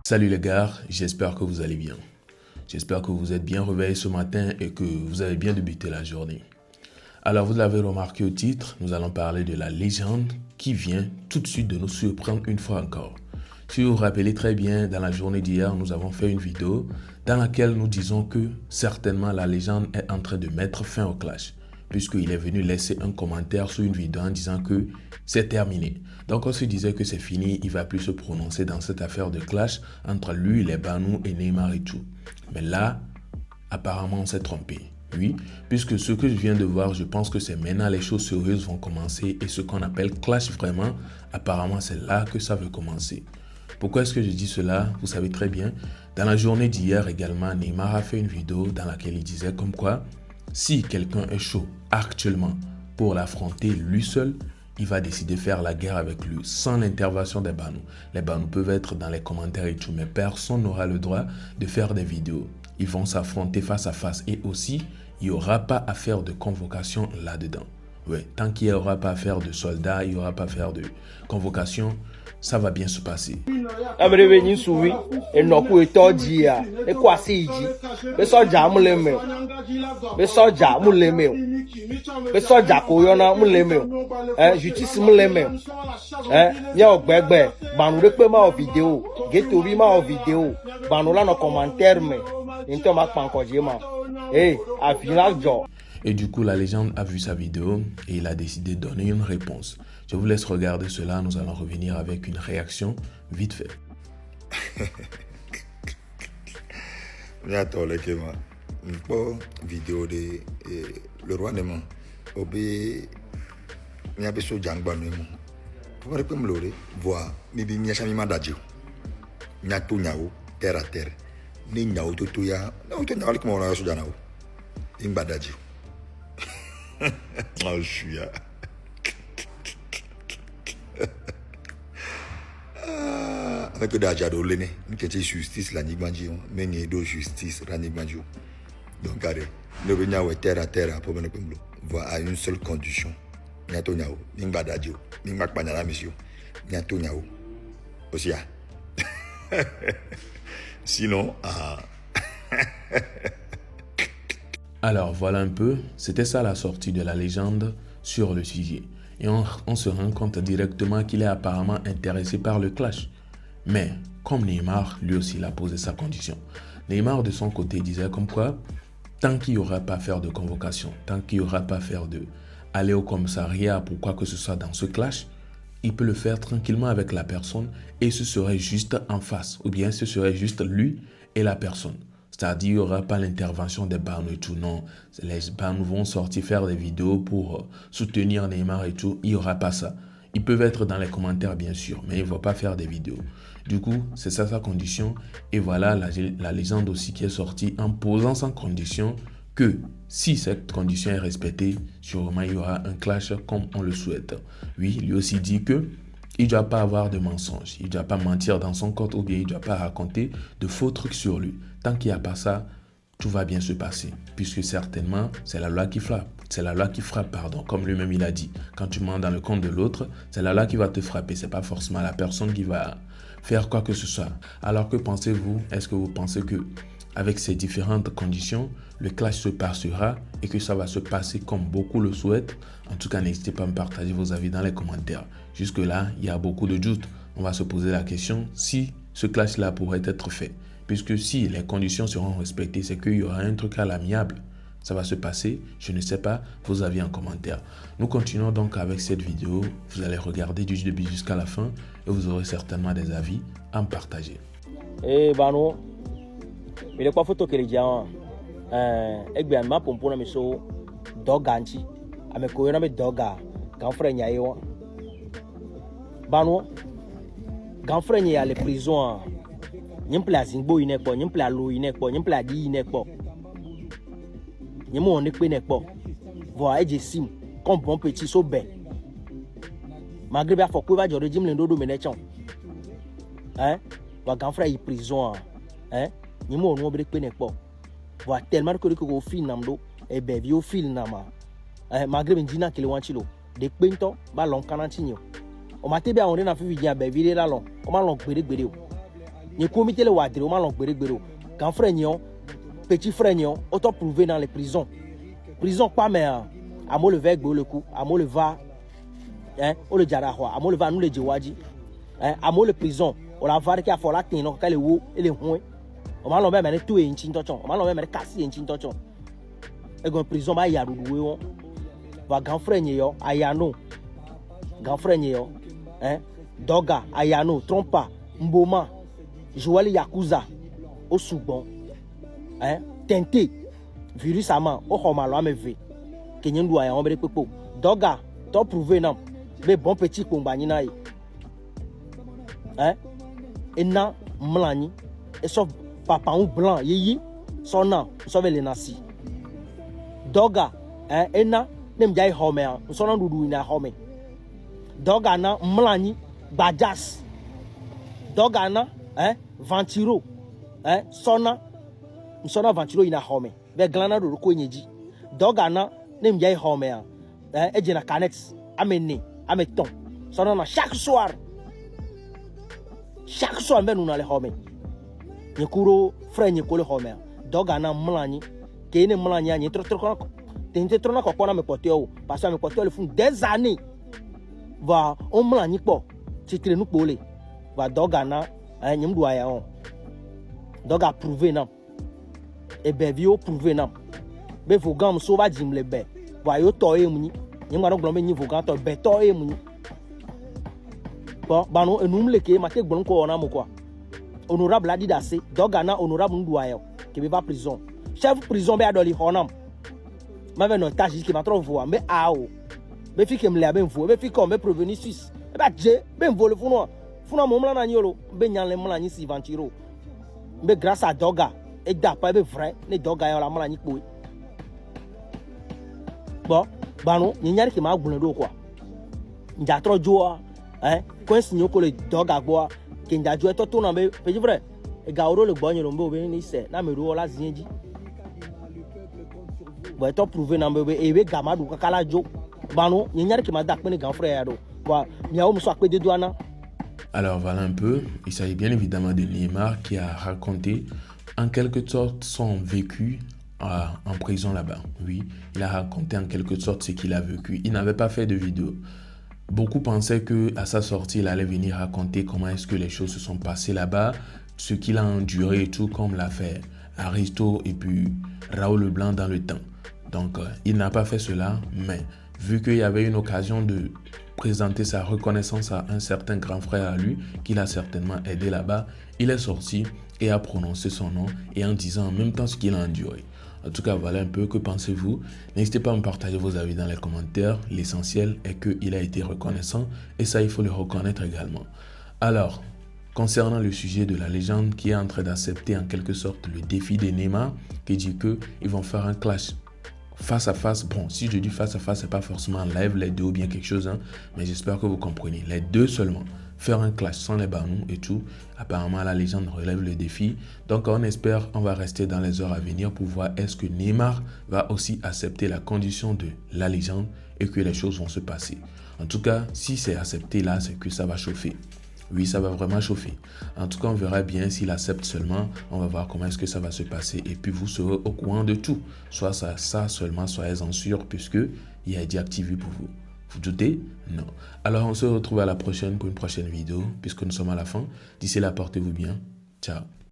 Salut les gars, j'espère que vous allez bien. J'espère que vous êtes bien réveillés ce matin et que vous avez bien débuté la journée. Alors vous l'avez remarqué au titre, nous allons parler de la légende qui vient tout de suite de nous surprendre une fois encore. Si vous vous rappelez très bien, dans la journée d'hier, nous avons fait une vidéo dans laquelle nous disons que certainement la légende est en train de mettre fin au clash, puisqu'il est venu laisser un commentaire sous une vidéo en disant que c'est terminé. Donc on se disait que c'est fini, il ne va plus se prononcer dans cette affaire de clash entre lui, les Banous et Neymar et tout. Mais là, apparemment on s'est trompé. Oui, puisque ce que je viens de voir, je pense que c'est maintenant les choses sérieuses vont commencer et ce qu'on appelle clash vraiment, apparemment c'est là que ça veut commencer. Pourquoi est-ce que je dis cela? Vous savez très bien, dans la journée d'hier également, Neymar a fait une vidéo dans laquelle il disait comme quoi, si quelqu'un est chaud actuellement pour l'affronter lui seul, il va décider de faire la guerre avec lui sans l'intervention des Banous. Les Banous peuvent être dans les commentaires et tout, mais personne n'aura le droit de faire des vidéos. Ils vont s'affronter face à face et aussi, il n'y aura pas à faire de convocation là-dedans. Ouais, tant qu'il n'y aura pas à faire de soldats, il n'y aura pas à faire de convocation, ça va bien se passer. Et du coup, la légende a vu sa vidéo et il a décidé de donner une réponse. Je vous laisse regarder cela, nous allons revenir avec une réaction vite fait. Vidéo de le roi de mon obé n'y a soja ngba no mu pour que me lore voir mi bi nya chami madaji nya to nyawo terre à terre ni nyawo to ya na to nyawo ko na soja nawo ngba daji oh chouya avec daja do lene nkete justice la nigbanji mais ni do justice la nigbanji. Donc, allez, nous venons terre à terre pour venir voir à une seule condition. Niato niao, n'imba dadio, n'imba panala monsieur, niato niao, aussi. Sinon, Alors voilà un peu, c'était ça la sortie de la légende sur le sujet. Et on se rend compte directement qu'il est apparemment intéressé par le clash. Mais comme Neymar, lui aussi il a posé sa condition. Neymar de son côté disait comme quoi, tant qu'il n'y aura pas à faire de convocation, tant qu'il n'y aura pas à faire de aller au commissariat pour quoi que ce soit dans ce clash, il peut le faire tranquillement avec la personne et ce serait juste en face. Ou bien ce serait juste lui et la personne. C'est-à-dire, il n'y aura pas l'intervention des Banous et tout. Non, les Banous vont sortir faire des vidéos pour soutenir Neymar et tout. Il n'y aura pas ça. Ils peuvent être dans les commentaires, bien sûr, mais ils ne vont pas faire des vidéos. Du coup, c'est ça sa condition. Et voilà la légende aussi qui est sortie en posant sa condition que si cette condition est respectée, sûrement il y aura un clash comme on le souhaite. Oui, lui aussi dit que il ne doit pas avoir de mensonges, il ne doit pas mentir dans son code ou bien il ne doit pas raconter de faux trucs sur lui. Tant qu'il n'y a pas ça, tout va bien se passer, puisque certainement, c'est la loi qui frappe. C'est la loi qui frappe, pardon, comme lui-même il a dit. Quand tu mens dans le compte de l'autre, c'est la loi qui va te frapper. Ce n'est pas forcément la personne qui va faire quoi que ce soit. Alors que pensez-vous? Est-ce que vous pensez que avec ces différentes conditions, le clash se passera et que ça va se passer comme beaucoup le souhaitent? En tout cas, n'hésitez pas à me partager vos avis dans les commentaires. Jusque-là, il y a beaucoup de doutes. On va se poser la question si ce clash-là pourrait être fait. Puisque si les conditions seront respectées, c'est qu'il y aura un truc à l'amiable. Ça va se passer, je ne sais pas, vos avis en commentaire. Nous continuons donc avec cette vidéo. Vous allez regarder du début jusqu'à la fin et vous aurez certainement des avis à me partager. Eh Bano, il est quoi photo que les gens bien ma pompo na miso doganchi ame ko na me doga grand frère nya yo Bano grand frère nya le prison nyimpla zingbo ine po nyimpla lo ine po nyimpla di ine po nyimo on pe ne po voa eje sim comme bon petit so ben malgré ba fo ko ba jore jim le ndodo me ne chon wa grand frère yi prison nyimo on obre pe ne po voa tellement que ko film namdo e bebi o film nama malgré benjina kele wanchilo de pento ba lon kanantinyo o mate bia on na fi vidia bebi la lon o ma lon gbere gbere o Ni comité le wadre, on m'a l'engbéré gbéro. Grand frère nyon, petit frère nyon, autant prouvé dans les prisons. Prison pas mais à moi le veg le coup, à moi le va, hein, on le jarahwa, à moi le va nous le djiwadji, hein, à moi le prison, on la va qui a fait la tino, qu'elle est où, elle est où, on m'a l'envoyé mais tout est inchin tochon, on m'a l'envoyé mais casser inchin tochon. Et quand prison bah y a doué on, va grand frère nyon, ayano, grand frère nyon, hein, doga, ayano, trompa, mboma, jouali yakuza, au soubon, hein, tenté. Virus ama o xɔ malo ame ve ke nye nɖua ya wɔn be ɖe kpekpe dɔga tɔ prouvé nam be bon petit kpomba nyi na ye ena mlɔ anyi esɔ papaŋu blanc yeyi sɔ na sɔ be le na si dɔga ena ne mi dza yi xɔ mea nsɔ na ɖuɖu yina xɔ me dɔga na mlɔ anyi gbadas dɔga na ventiro sɔ na nsɔ na ventiro yina xɔ me. Be glana do ko nyeji doga na ne mjai home ya ejena canex amene ameton so na chaque soir me nuna le home nyekuro frère nyekole home doga na mlani ke ne mlani anyi tro tente tro na ko na me pote o parce que me pote le fun des années va on mlani po titre nu pole va doga na nyimdu aya on doga prouver na et ben vieux prouvé nam be vogam so va jim le be wa yo to e muni ni ngaro glombe ni vogam to be to e muni bon banu enum le ke mate gbon ko ona mo quoi honorable adi dase dogana honorable nduayo ke be va prison chef prison be adoli honam ma ve no tâche ki ma trop voir mais ao be fi ke mle be mvo be fi ko be proveni suisse e ba je be mvo le funo mo mla na nyolo be nyan le mla ni si ventiro be grâce à doga et d'après be vrai ne doga ya la mala ni kpoe bon banu ni nyari ki ma gun do quoi nja tro jo ko sinyo ko le doga gbo ke nja jo to na be pe vrai e ga oro le gbo nyi lo mbe obe ni se na me ro la zinji bo to prouver na be e be ga ma du kala jo banu ni nyari ki ma da pe ni grand frère ya do quoi mi a o so akpe de douana. Alors voilà un peu, il s'agit bien évidemment de Neymar qui a raconté en quelque sorte son vécu en prison là-bas. Oui, il a raconté en quelque sorte ce qu'il a vécu. Il n'avait pas fait de vidéo. Beaucoup pensaient qu'à sa sortie, il allait venir raconter comment est-ce que les choses se sont passées là-bas, ce qu'il a enduré et tout, comme l'a fait Aristo et puis Raoul Leblanc dans le temps. Donc, il n'a pas fait cela, mais vu qu'il y avait une occasion de présenter sa reconnaissance à un certain grand frère à lui, qu'il a certainement aidé là-bas, il est sorti et a prononcé son nom et en disant en même temps ce qu'il a enduré. En tout cas, voilà un peu, que pensez-vous? N'hésitez pas à me partager vos avis dans les commentaires. L'essentiel est qu'il a été reconnaissant et ça, il faut le reconnaître également. Alors, concernant le sujet de la légende qui est en train d'accepter en quelque sorte le défi de Neymar, qui dit qu'ils vont faire un clash face à face. Bon, si je dis face à face, c'est pas forcément en live, les deux ou bien quelque chose, mais j'espère que vous comprenez. Les deux seulement. Faire un clash sans les ballons et tout. Apparemment, la légende relève le défi. Donc, on espère, on va rester dans les heures à venir pour voir est-ce que Neymar va aussi accepter la condition de la légende et que les choses vont se passer. En tout cas, si c'est accepté là, c'est que ça va chauffer. Oui, ça va vraiment chauffer. En tout cas, on verra bien s'il accepte seulement. On va voir comment est-ce que ça va se passer. Et puis, vous serez au courant de tout. Soit ça seulement, soyez-en sûr, puisque il y a Activi pour vous. Vous doutez? Non. Alors, on se retrouve à la prochaine pour une prochaine vidéo, puisque nous sommes à la fin. D'ici là, portez-vous bien. Ciao.